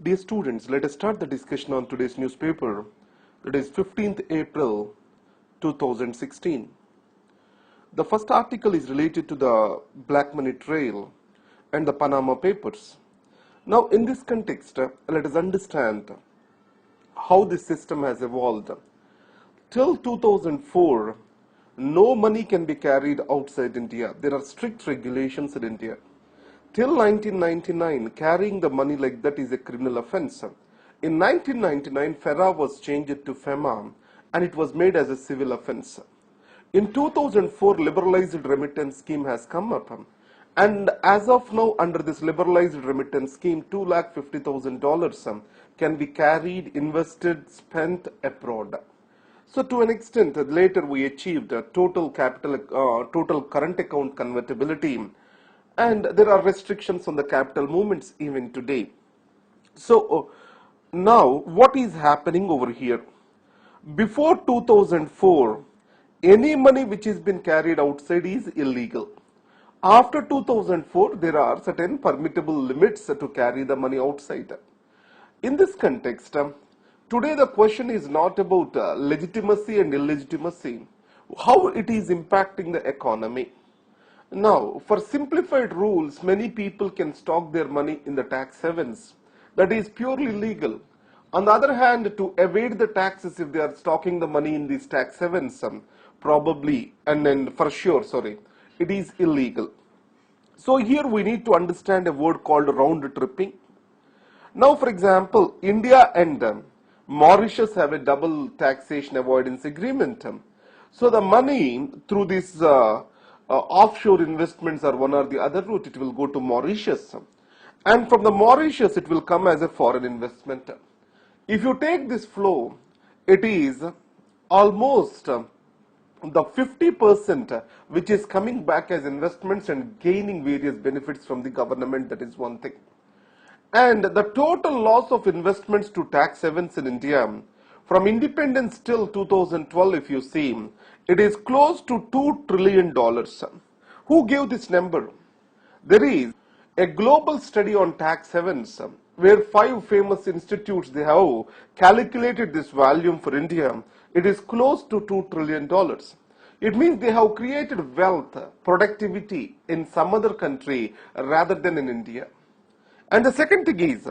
Dear students, let us start the discussion on today's newspaper, that is 15th April 2016. The first article is related to the black money trail and the Panama Papers. Now, in this context, let us understand how this system has evolved. Till 2004, no money can be carried outside India. There are strict regulations in India. Till 1999, carrying the money like that is a criminal offence. In 1999, FERA was changed to FEMA and it was made as a civil offence. In 2004, liberalized remittance scheme has come up, and as of now, under this liberalized remittance scheme, $250,000 can be carried, invested, spent abroad. So to an extent, later we achieved total current account convertibility, and there are restrictions on the capital movements even today. So now what is happening over here? Before 2004, any money which has been carried outside is illegal. After 2004, there are certain permissible limits to carry the money outside. In this context, today the question is not about legitimacy and illegitimacy, how it is impacting the economy. Now, for simplified rules, many people can stock their money in the tax havens. That is purely legal. On the other hand, to evade the taxes, if they are stocking the money in these tax havens, probably, and then for sure, it is illegal. So here we need to understand a word called round tripping. Now, for example, India and Mauritius have a double taxation avoidance agreement. So the money through this offshore investments or one or the other route, it will go to Mauritius, and from the Mauritius it will come as a foreign investment. If you take this flow, it is almost the 50% which is coming back as investments and gaining various benefits from the government. That is one thing. And the total loss of investments to tax havens in India from independence till 2012, if you see, it is close to $2 trillion. Who gave this number? There is a global study on tax havens where 5 famous institutes, they have calculated this volume for India. It is close to $2 trillion. It means they have created wealth, productivity in some other country rather than in India. And the second thing is,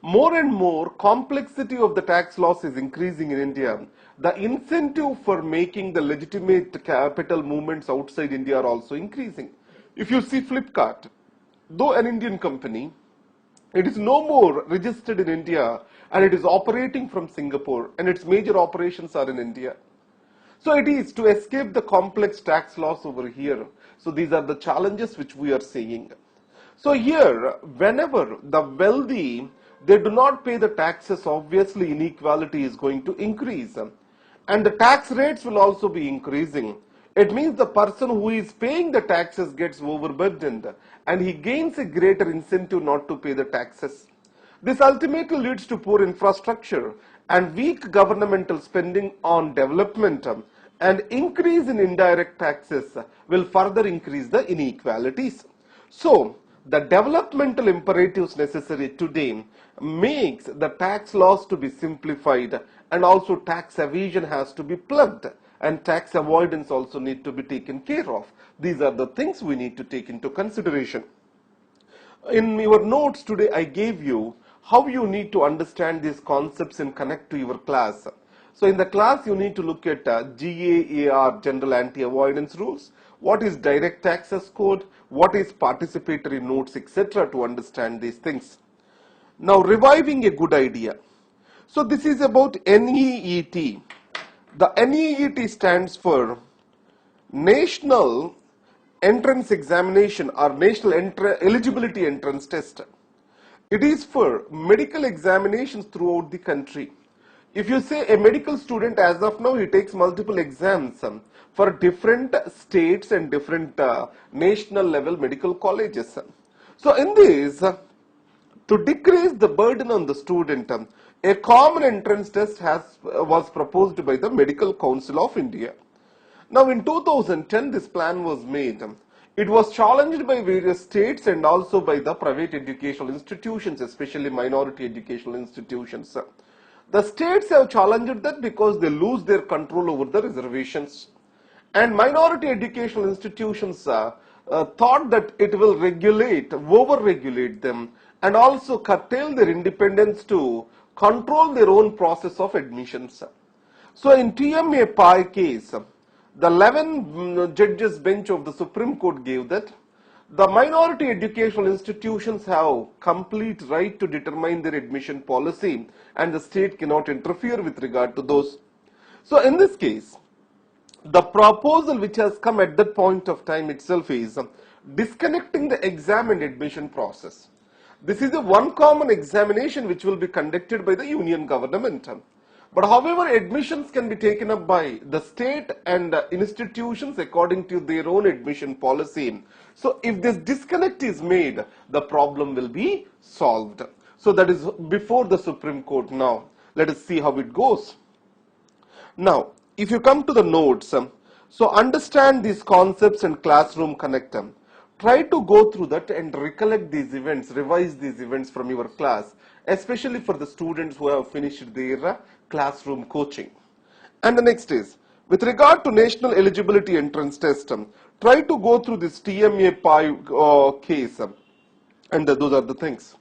more and more complexity of the tax laws is increasing in India. The incentive for making the legitimate capital movements outside India are also increasing. If you see Flipkart, though an Indian company, it is no more registered in India and it is operating from Singapore and its major operations are in India. So it is to escape the complex tax laws over here. So these are the challenges which we are seeing. So here, whenever the wealthy, they do not pay the taxes, obviously inequality is going to increase. And the tax rates will also be increasing. It means the person who is paying the taxes gets overburdened and he gains a greater incentive not to pay the taxes. This ultimately leads to poor infrastructure and weak governmental spending on development, and increase in indirect taxes will further increase the inequalities. So, the developmental imperatives necessary today makes the tax laws to be simplified, and also tax evasion has to be plugged, and tax avoidance also need to be taken care of. These are the things we need to take into consideration. In your notes today, I gave you how you need to understand these concepts and connect to your class. So in the class, you need to look at GAAR, General Anti-Avoidance Rules, what is Direct Taxes Code, what is participatory notes, etc. to understand these things. Now, reviving a good idea. So this is about NEET. The NEET stands for National Entrance Examination or National Eligibility Entrance Test. It is for medical examinations throughout the country. If you say a medical student, as of now, he takes multiple exams for different states and different national level medical colleges. So in this, to decrease the burden on the student, a common entrance test was proposed by the Medical Council of India. Now in 2010, this plan was made. It was challenged by various states and also by the private educational institutions, especially minority educational institutions. The states have challenged that because they lose their control over the reservations. And minority educational institutions thought that it will over-regulate them, and also curtail their independence to control their own process of admissions. So in TMA Pi case, the 11 judges bench of the Supreme Court gave that the minority educational institutions have complete right to determine their admission policy, and the state cannot interfere with regard to those. So in this case, the proposal which has come at that point of time itself is disconnecting the exam and admission process. This is the one common examination which will be conducted by the union government. But however, admissions can be taken up by the state and institutions according to their own admission policy. So if this disconnect is made, the problem will be solved. So that is before the Supreme Court now. Let us see how it goes. Now, if you come to the notes, so understand these concepts and classroom connect. Try to go through that and recollect these events, revise these events from your class, especially for the students who have finished their classroom coaching. And the next is, with regard to National Eligibility Entrance Test, try to go through this TMA Pi case, and those are the things.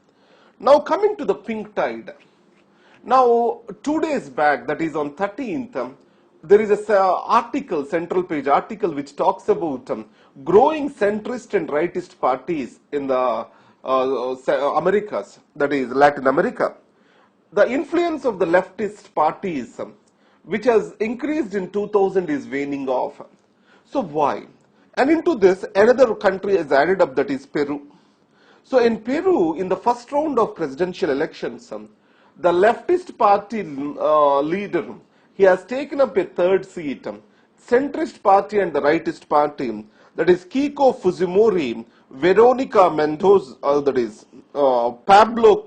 Now coming to the pink tide. Now 2 days back, that is on 13th, there is a article, central page article, which talks about growing centrist and rightist parties in the Americas, that is Latin America. The influence of the leftist parties, which has increased in 2000, is waning off. So why? And into this, another country is added up, that is Peru. So in Peru, in the first round of presidential elections, the leftist party leader, he has taken up a third seat. Centrist party and the rightist party, that is Kiko Fujimori, Veronica Mendoza, that is Pablo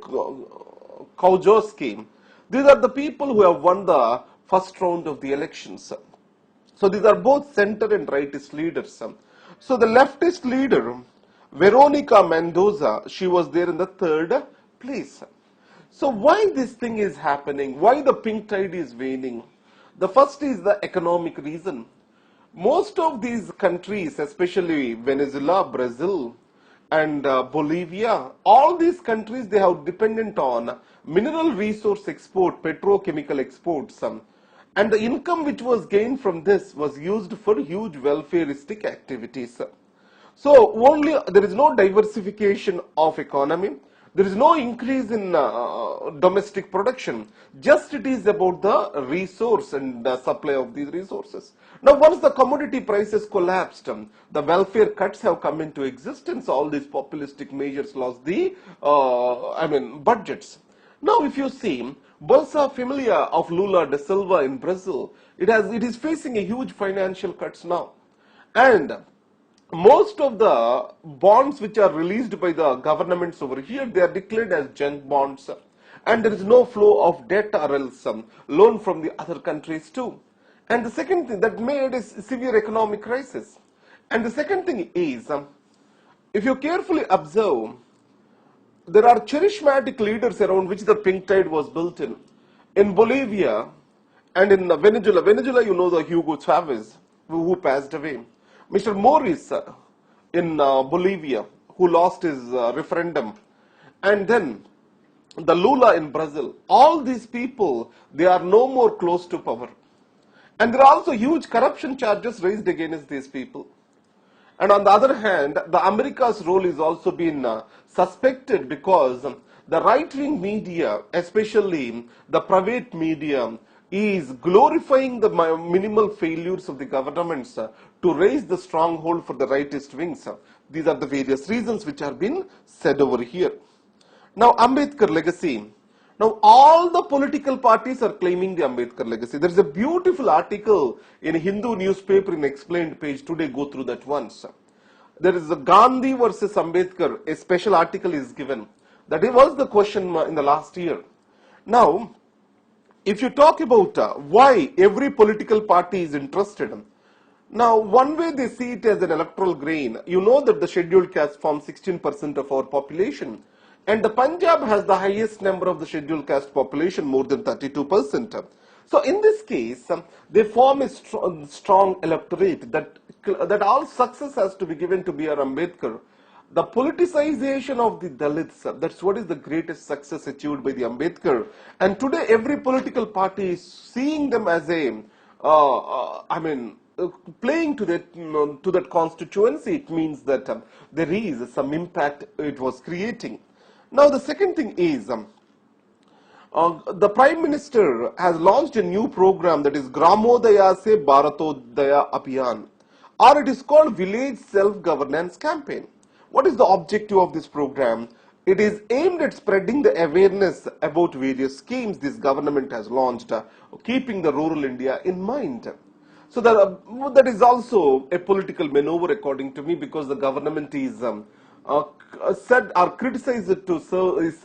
Kowalski. These are the people who have won the first round of the elections. So these are both center and rightist leaders. So the leftist leader, Veronica Mendoza, she was there in the third place. So why this thing is happening? Why the pink tide is waning? The first is the economic reason. Most of these countries, especially Venezuela, Brazil, and Bolivia, all these countries, they have dependent on mineral resource export, petrochemical exports, and the income which was gained from this was used for huge welfareistic activities. So only there is no diversification of economy. There is no increase in domestic production. Just it is about the resource and the supply of these resources. Now, once the commodity prices collapsed, the welfare cuts have come into existence. All these populistic measures lost the, budgets. Now, if you see, Bolsa Familia of Lula da Silva in Brazil, it is facing a huge financial cuts now. And most of the bonds which are released by the governments over here, they are declared as junk bonds, and there is no flow of debt or else loan from the other countries too. And the second thing that made is severe economic crisis. And the second thing is, if you carefully observe, there are charismatic leaders around which the pink tide was built in. In Bolivia and in Venezuela, you know the Hugo Chavez who passed away. Mr. Morris in Bolivia, who lost his referendum, and then the Lula in Brazil. All these people, they are no more close to power. And there are also huge corruption charges raised against these people. And on the other hand, the America's role is also been suspected because the right-wing media, especially the private media, is glorifying the minimal failures of the governments to raise the stronghold for the rightist wings. These are the various reasons which have been said over here. Now, Ambedkar legacy. Now, all the political parties are claiming the Ambedkar legacy. There is a beautiful article in a Hindu newspaper in Explained page. Today, go through that once. There is a Gandhi versus Ambedkar. A special article is given. That was the question in the last year. Now, if you talk about why every political party is interested, Now, one way they see it as an electoral gain, you know that the scheduled caste forms 16% of our population, and the Punjab has the highest number of the scheduled caste population, more than 32%. So, in this case, they form a strong electorate that all success has to be given to B.R. Ambedkar. The politicization of the Dalits, that's what is the greatest success achieved by the Ambedkar. And today, every political party is seeing them as a, playing to that constituency. It means that there is some impact it was creating. Now, the second thing is, the Prime Minister has launched a new program, that is Gramodaya Se Bharatodaya Abhiyan, or it is called Village Self-Governance Campaign. What is the objective of this program? It is aimed at spreading the awareness about various schemes this government has launched, keeping the rural India in mind. So that is also a political maneuver, according to me, because the government is said or criticized to serve, is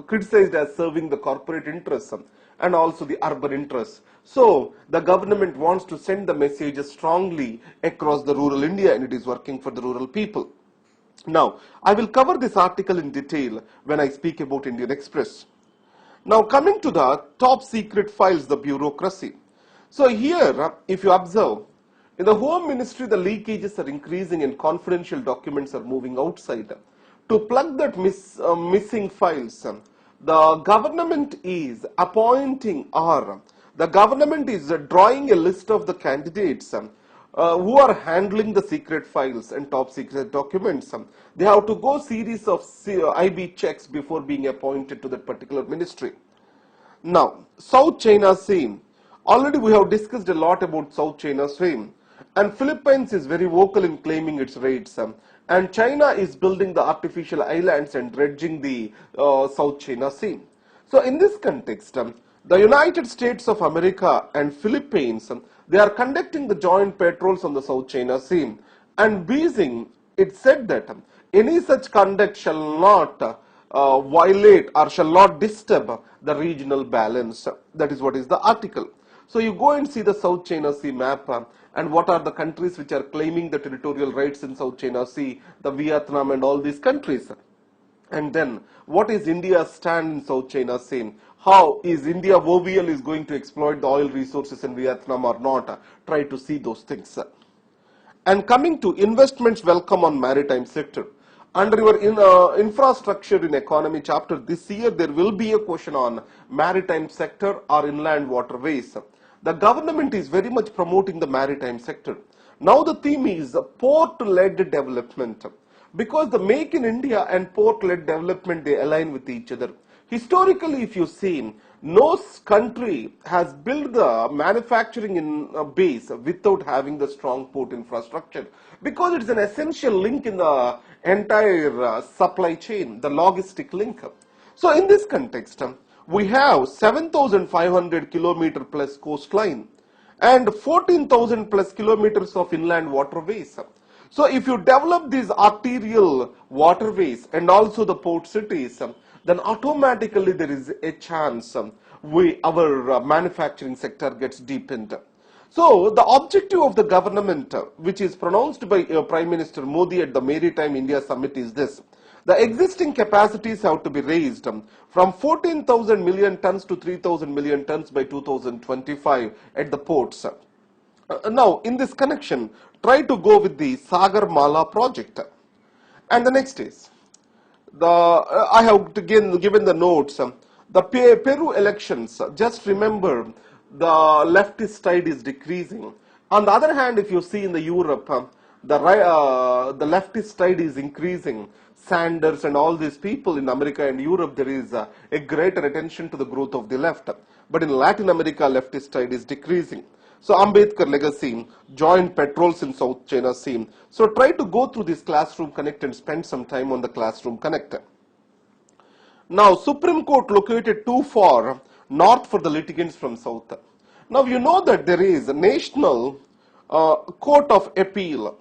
criticized as serving the corporate interests and also the urban interests. So the government wants to send the message strongly across the rural India, and it is working for the rural people. Now, I will cover this article in detail when I speak about Indian Express. Now, coming to the top secret files, the bureaucracy. So here, if you observe, in the Home Ministry, the leakages are increasing and confidential documents are moving outside. To plug that missing files, the government is appointing, or the government is drawing a list of the candidates who are handling the secret files and top secret documents. They have to go series of IB checks before being appointed to that particular ministry. Now, South China Sea. Already we have discussed a lot about South China Sea, and Philippines is very vocal in claiming its rights, and China is building the artificial islands and dredging the South China Sea. So in this context, the United States of America and Philippines, they are conducting the joint patrols on the South China Sea, and Beijing, it said that any such conduct shall not violate or shall not disturb the regional balance. That is what is the article. So you go and see the South China Sea map, and what are the countries which are claiming the territorial rights in South China Sea, the Vietnam and all these countries. And then, what is India's stand in South China Sea? How is India OVL is going to exploit the oil resources in Vietnam or not? Try to see those things. And coming to investments welcome on maritime sector. Under your infrastructure in economy chapter this year, there will be a question on maritime sector or inland waterways. The government is very much promoting the maritime sector. Now the theme is port-led development, because the Make in India and port-led development, they align with each other. Historically, if you see, no country has built the manufacturing in a base without having the strong port infrastructure, because it's an essential link in the entire supply chain, the logistic link. So in this context, we have 7,500 kilometer plus coastline and 14,000 plus kilometers of inland waterways. So if you develop these arterial waterways and also the port cities, then automatically there is a chance our manufacturing sector gets deepened. So the objective of the government, which is pronounced by Prime Minister Modi at the Maritime India Summit, is this. The existing capacities have to be raised from 14,000 million tons to 3,000 million tons by 2025 at the ports. Now, in this connection, try to go with the Sagar Mala project. And the next is, I have given the notes. The Peru elections, just remember, the leftist tide is decreasing. On the other hand, if you see in the Europe, the leftist tide is increasing. Sanders and all these people in America and Europe, there is a greater attention to the growth of the left. But in Latin America, leftist tide is decreasing. So Ambedkar legacy, joint patrols in South China Sea. So try to go through this Classroom Connect and spend some time on the Classroom Connect. Now, Supreme Court located too far north for the litigants from south. Now, you know that there is a national court of appeal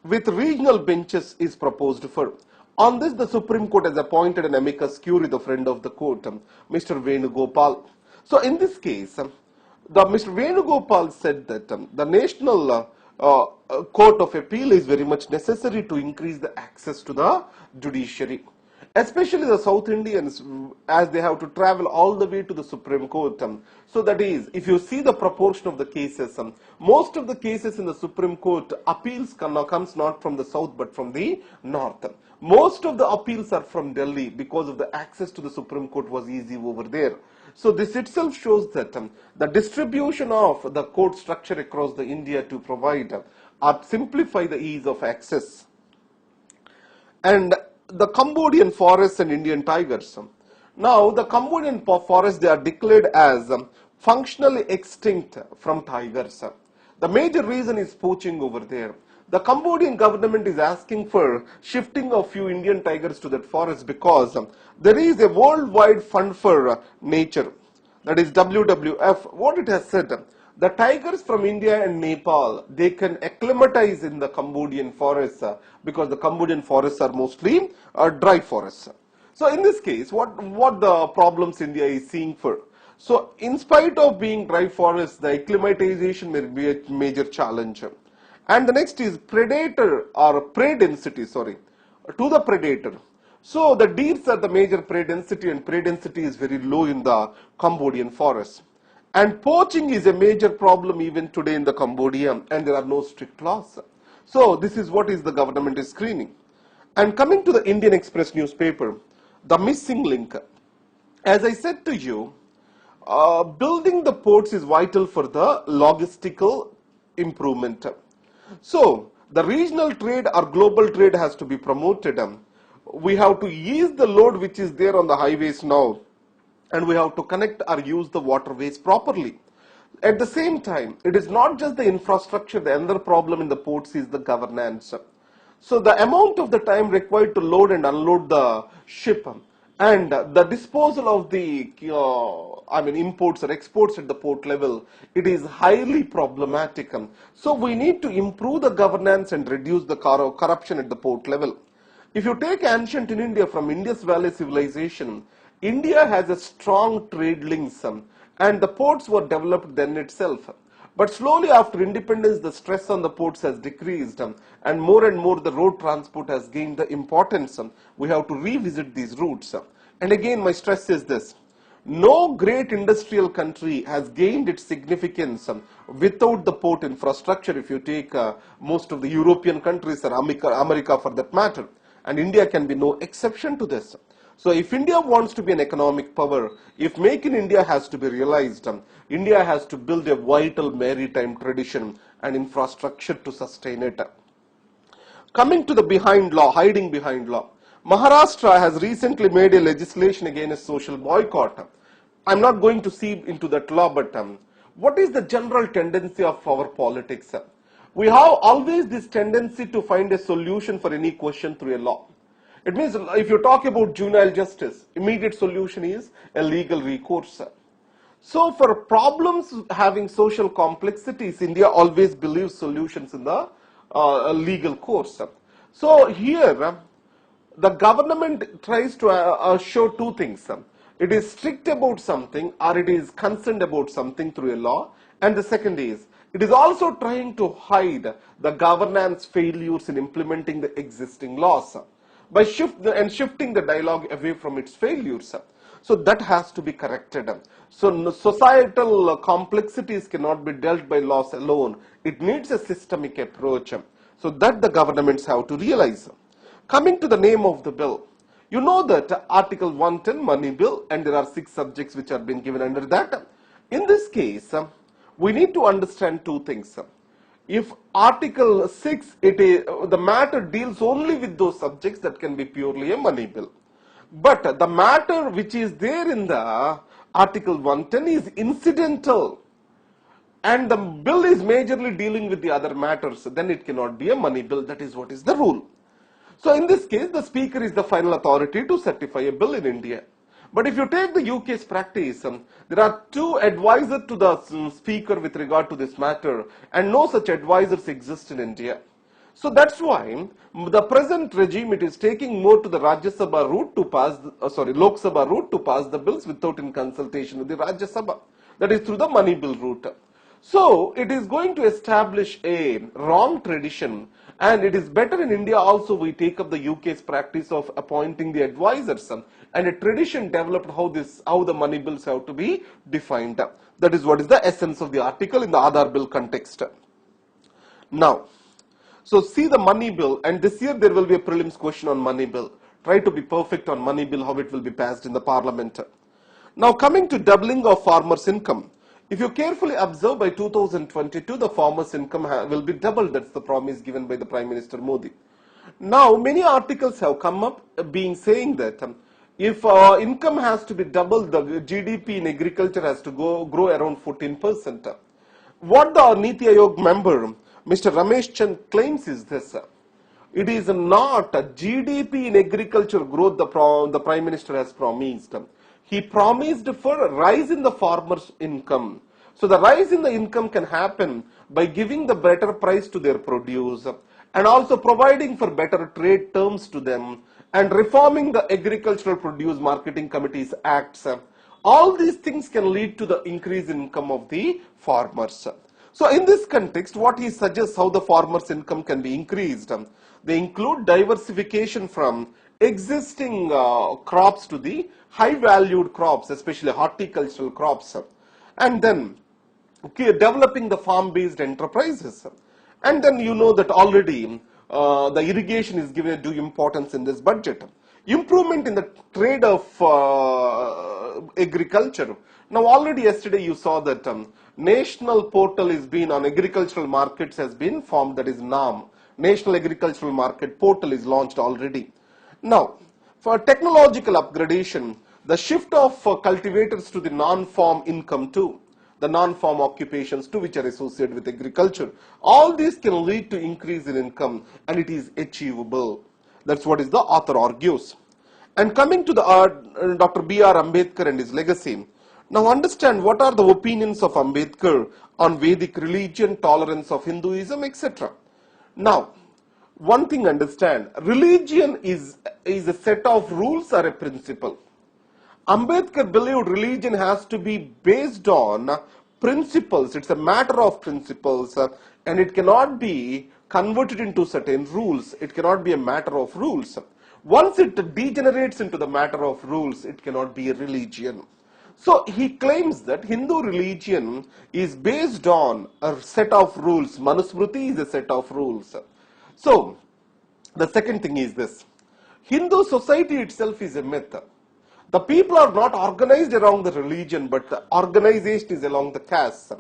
with regional benches is proposed for. On this, the Supreme Court has appointed an amicus curiae, the friend of the court, Mr. Venugopal. So, in this case, Mr. Venugopal said that the national court of appeal is very much necessary to increase the access to the judiciary. Especially the South Indians, as they have to travel all the way to the Supreme Court. So that is, if you see the proportion of the cases, most of the cases in the Supreme Court, appeals comes not from the South but from the North. Most of the appeals are from Delhi because of the access to the Supreme Court was easy over there. So this itself shows that the distribution of the court structure across the India to provide or simplify the ease of access. And the Cambodian forests and Indian tigers. Now, the Cambodian forests, they are declared as functionally extinct from tigers. The major reason is poaching over there. The Cambodian government is asking for shifting of few Indian tigers to that forest because there is a worldwide fund for nature, that is WWF. What it has said, the tigers from India and Nepal, they can acclimatize in the Cambodian forests because the Cambodian forests are mostly dry forests. So in this case, what the problems India is seeing for? So in spite of being dry forests, the acclimatization may be a major challenge. And the next is predator or prey density, to the predator. So the deers are the major prey density, and prey density is very low in the Cambodian forests. And poaching is a major problem even today in the Cambodia, and there are no strict laws. So this is what is the government is screening. And coming to the Indian Express newspaper, the missing link. As I said to you, building the ports is vital for the logistical improvement. So the regional trade or global trade has to be promoted. We have to ease the load which is there on the highways now, and we have to connect or use the waterways properly. At the same time, it is not just the infrastructure. The other problem in the ports is the governance. So the amount of the time required to load and unload the ship and the disposal of the imports or exports at the port level, it is highly problematic. So we need to improve the governance and reduce the corruption at the port level. If you take ancient in India, from Indus Valley civilization, India has a strong trade links and the ports were developed then itself. But slowly after independence, the stress on the ports has decreased and more the road transport has gained the importance. We have to revisit these routes. And again, my stress is this: no great industrial country has gained its significance without the port infrastructure. If you take most of the European countries or America for that matter, and India can be no exception to this. So if India wants to be an economic power, if Make in India has to be realized, India has to build a vital maritime tradition and infrastructure to sustain it. Coming to the hiding behind law. Maharashtra has recently made a legislation against social boycott. I'm not going to see into that law, but what is the general tendency of our politics? We have always this tendency to find a solution for any question through a law. It means if you talk about juvenile justice, immediate solution is a legal recourse. So for problems having social complexities, India always believes solutions in the legal course. So here, the government tries to show two things. It is strict about something or it is concerned about something through a law. And the second is, it is also trying to hide the governance failures in implementing the existing laws by shifting the dialogue away from its failures. So that has to be corrected. So societal complexities cannot be dealt by laws alone. It needs a systemic approach. So that the governments have to realize. Coming to the name of the bill, you know that Article 110 money bill, and there are 6 subjects which have been given under that. In this case, we need to understand two things. If Article 6, the matter deals only with those subjects, that can be purely a money bill. But the matter which is there in the Article 110 is incidental, and the bill is majorly dealing with the other matters, then it cannot be a money bill. That is what is the rule. So in this case, the Speaker is the final authority to certify a bill in India. But if you take the UK's practice, there are 2 advisors to the Speaker with regard to this matter, and no such advisors exist in India. So that's why the present regime, it is taking more to the Rajya Sabha route to pass, Lok Sabha route to pass the bills without in consultation with the Rajya Sabha. That is through the money bill route. So it is going to establish a wrong tradition, and it is better in India also we take up the UK's practice of appointing the advisors, and a tradition developed how the money bills have to be defined. That is what is the essence of the article in the Aadhaar bill context. Now, so see the money bill, and this year there will be a prelims question on money bill. Try to be perfect on money bill, how it will be passed in the parliament. Now coming to doubling of farmers' income. If you carefully observe, by 2022, the farmers' income will be doubled. That's the promise given by the Prime Minister Modi. Now, many articles have come up saying that if income has to be doubled, the GDP in agriculture has to grow around 14%. What the Niti Aayog member, Mr. Ramesh Chand, claims is this. It is not a GDP in agriculture growth the Prime Minister has promised. He promised for a rise in the farmers' income. So the rise in the income can happen by giving the better price to their produce, and also providing for better trade terms to them, and reforming the Agricultural Produce Marketing Committees Acts. All these things can lead to the increase in income of the farmers. So in this context, what he suggests how the farmers' income can be increased, they include diversification from existing crops to the high valued crops, especially horticultural crops, and then developing the farm based enterprises. And then you know that already the irrigation is given due importance in this budget. Improvement in the trade of agriculture. Now already yesterday you saw that national portal is been on agricultural markets has been formed, that is NAM. National Agricultural Market Portal is launched already. Now, for technological upgradation, the shift of cultivators to the non-farm income too, the non-farm occupations too, which are associated with agriculture, all these can lead to increase in income, and it is achievable. That's what is the author argues. And coming to the Dr. B.R. Ambedkar and his legacy, now understand what are the opinions of Ambedkar on Vedic religion, tolerance of Hinduism, etc. Now, one thing understand, religion is a set of rules or a principle. Ambedkar believed religion has to be based on principles. It's a matter of principles, and it cannot be converted into certain rules. It cannot be a matter of rules. Once it degenerates into the matter of rules, it cannot be a religion. So he claims that Hindu religion is based on a set of rules. Manusmriti is a set of rules. So the second thing is this. Hindu society itself is a myth. The people are not organized around the religion, but the organization is along the caste.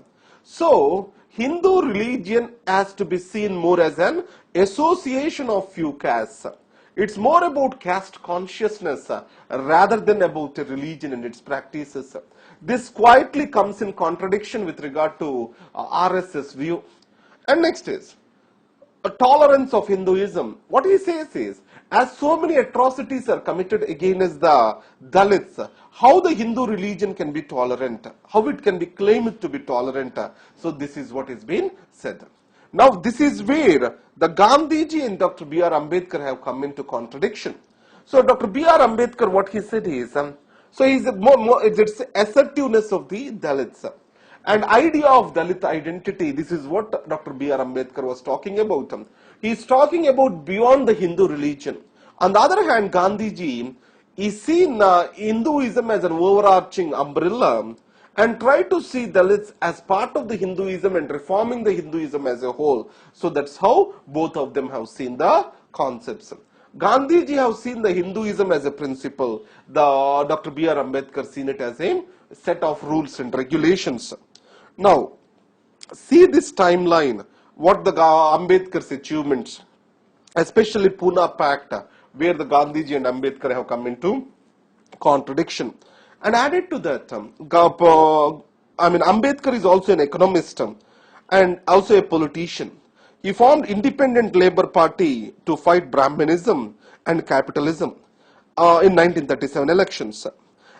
So Hindu religion has to be seen more as an association of few castes. It's more about caste consciousness rather than about a religion and its practices. This quietly comes in contradiction with regard to RSS view. And next is a tolerance of Hinduism. What he says is, as so many atrocities are committed against the Dalits, how the Hindu religion can be tolerant, how it can be claimed to be tolerant. So this is what is being said. Now this is where the Gandhiji and Dr. B.R. Ambedkar have come into contradiction. So Dr. B.R. Ambedkar, what he said is, so it's assertiveness of the Dalits. And idea of Dalit identity, this is what Dr. B.R. Ambedkar was talking about. He is talking about beyond the Hindu religion. On the other hand, Gandhiji is seen Hinduism as an overarching umbrella and try to see Dalits as part of the Hinduism and reforming the Hinduism as a whole. So that's how both of them have seen the concepts. Gandhiji have seen the Hinduism as a principle. The Dr. B.R. Ambedkar seen it as a set of rules and regulations. Now, see this timeline, what the Ambedkar's achievements, especially Pune Pact, where the Gandhiji and Ambedkar have come into contradiction. And added to that, Ambedkar is also an economist and also a politician. He formed Independent Labour Party to fight Brahmanism and capitalism in 1937 elections.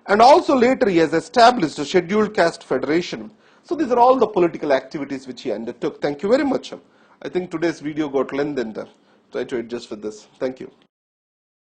And also later he has established a Scheduled Caste Federation. So these are all the political activities which he undertook. Thank you very much. I think today's video got lengthened. Try to adjust with this. Thank you.